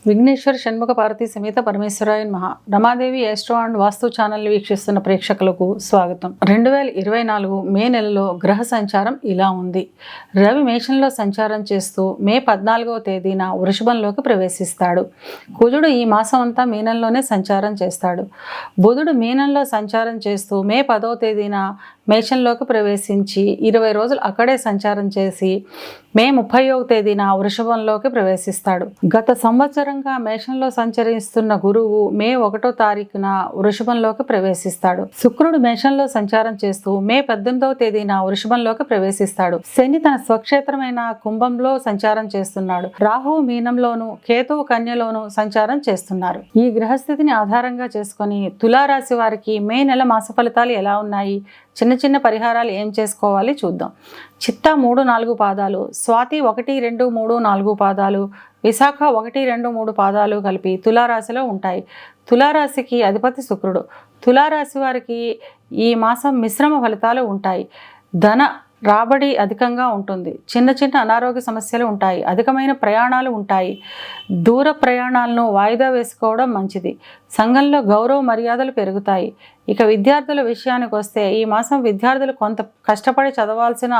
విఘ్నేశ్వర షణ్ముఖ పార్వతీ సమేత పరమేశ్వరాయ నమః. Ramadevi astro and vastu channel వీక్షిస్తున్న ప్రేక్షకులకు స్వాగతం. 2024 మే నెలలో గ్రహ సంచారం ఇలా ఉంది. రవి మేషంలో సంచారం చేస్తూ మే 14వ తేదీన వృషభంలోకి ప్రవేశిస్తాడు. కుజుడు ఈ మాసం అంతా మీనంలోనే సంచారం చేస్తాడు. బుధుడు మీనంలో సంచారం చేస్తూ మే 10వ తేదీన మేషంలోకి ప్రవేశించి 20 రోజులు అక్కడే సంచారం చేసి మే 30వ తేదీన వృషభంలోకి ప్రవేశిస్తాడు. గత సంవత్సరంగా మేషంలో సంచరిస్తున్న గురువు మే 1వ తారీఖున వృషభంలోకి ప్రవేశిస్తాడు. శుక్రుడు మేషంలో సంచారం చేస్తూ మే 18వ తేదీన వృషభంలోకి ప్రవేశిస్తాడు. శని తన స్వక్షేత్రమైన కుంభంలో సంచారం చేస్తున్నాడు. రాహువు మీనంలోను, కేతువు కన్యలోను సంచారం చేస్తున్నారు. ఈ గ్రహస్థితిని ఆధారంగా చేసుకొని తులారాశి వారికి మే నెల మాస ఫలితాలు ఎలా ఉన్నాయి, చిన్న చిన్న పరిహారాలు ఏం చేసుకోవాలి చూద్దాం. చిత్తా 3, 4 పాదాలు, స్వాతి 1, 2, 3, 4 పాదాలు, విశాఖ 1, 2, 3 పాదాలు కలిపి తులారాశిలో ఉంటాయి. తులారాశికి అధిపతి శుక్రుడు. తులారాశి వారికి ఈ మాసం మిశ్రమ ఫలితాలు ఉంటాయి. ధన రాబడి అధికంగా ఉంటుంది. చిన్న చిన్న అనారోగ్య సమస్యలు ఉంటాయి. అధికమైన ప్రయాణాలు ఉంటాయి. దూర ప్రయాణాలను వాయిదా వేసుకోవడం మంచిది. సంఘంలో గౌరవ మర్యాదలు పెరుగుతాయి. ఇక విద్యార్థుల విషయానికి వస్తే ఈ మాసం విద్యార్థులు కొంత కష్టపడి చదవాల్సిన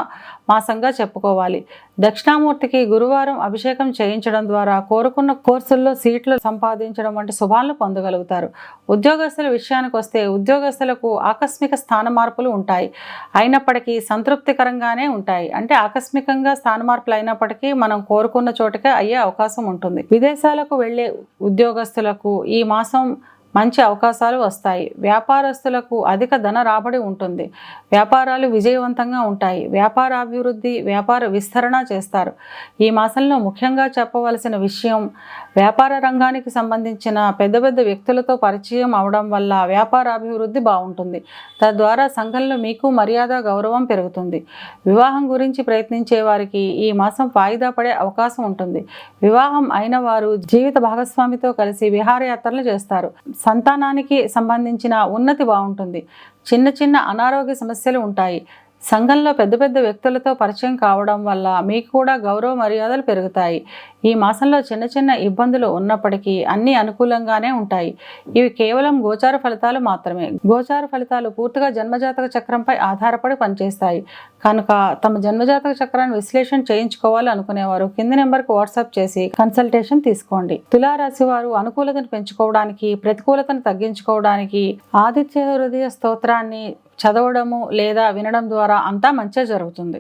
మాసంగా చెప్పుకోవాలి. దక్షిణామూర్తికి గురువారం అభిషేకం చేయించడం ద్వారా కోరుకున్న కోర్సుల్లో సీట్లు సంపాదించడం వంటి శుభాలను పొందగలుగుతారు. ఉద్యోగస్తుల విషయానికి వస్తే ఉద్యోగస్తులకు ఆకస్మిక స్థాన మార్పులు ఉంటాయి. అయినప్పటికీ సంతృప్తికరంగానే ఉంటాయి. అంటే ఆకస్మికంగా స్థాన మార్పులు అయినప్పటికీ మనం కోరుకున్న చోటుకే అయ్యే అవకాశం ఉంటుంది. విదేశాలకు వెళ్ళే ఉద్యోగస్తులకు ఈ మాసం మంచి అవకాశాలు వస్తాయి. వ్యాపారస్తులకు అధిక ధన రాబడి ఉంటుంది. వ్యాపారాలు విజయవంతంగా ఉంటాయి. వ్యాపార అభివృద్ధి, వ్యాపార విస్తరణ చేస్తారు. ఈ మాసంలో ముఖ్యంగా చెప్పవలసిన విషయం, వ్యాపార రంగానికి సంబంధించిన పెద్ద పెద్ద వ్యక్తులతో పరిచయం అవడం వల్ల వ్యాపార అభివృద్ధి బాగుంటుంది. తద్వారా సంఘంలో మీకు మర్యాద, గౌరవం పెరుగుతుంది. వివాహం గురించి ప్రయత్నించే వారికి ఈ మాసం వాయిదా పడే అవకాశం ఉంటుంది. వివాహం అయిన వారు జీవిత భాగస్వామితో కలిసి విహారయాత్రలు చేస్తారు. సంతానానికి సంబంధించిన ఉన్నతి బాగుంటుంది. చిన్న చిన్న అనారోగ్య సమస్యలు ఉంటాయి. సంఘంలో పెద్ద పెద్ద వ్యక్తులతో పరిచయం కావడం వల్ల మీకు కూడా గౌరవ మర్యాదలు పెరుగుతాయి. ఈ మాసంలో చిన్న చిన్న ఇబ్బందులు ఉన్నప్పటికీ అన్నీ అనుకూలంగానే ఉంటాయి. ఇవి కేవలం గోచార ఫలితాలు మాత్రమే. గోచార ఫలితాలు పూర్తిగా జన్మజాతక చక్రంపై ఆధారపడి పనిచేస్తాయి. కనుక తమ జన్మజాతక చక్రాన్ని విశ్లేషణ చేయించుకోవాలి అనుకునేవారు కింది నెంబర్కి వాట్సాప్ చేసి కన్సల్టేషన్ తీసుకోండి. తులారాశి వారు అనుకూలతను పెంచుకోవడానికి, ప్రతికూలతను తగ్గించుకోవడానికి ఆదిత్య హృదయ స్తోత్రాన్ని చదవడము లేదా వినడం ద్వారా అంతా మంచిగా జరుగుతుంది.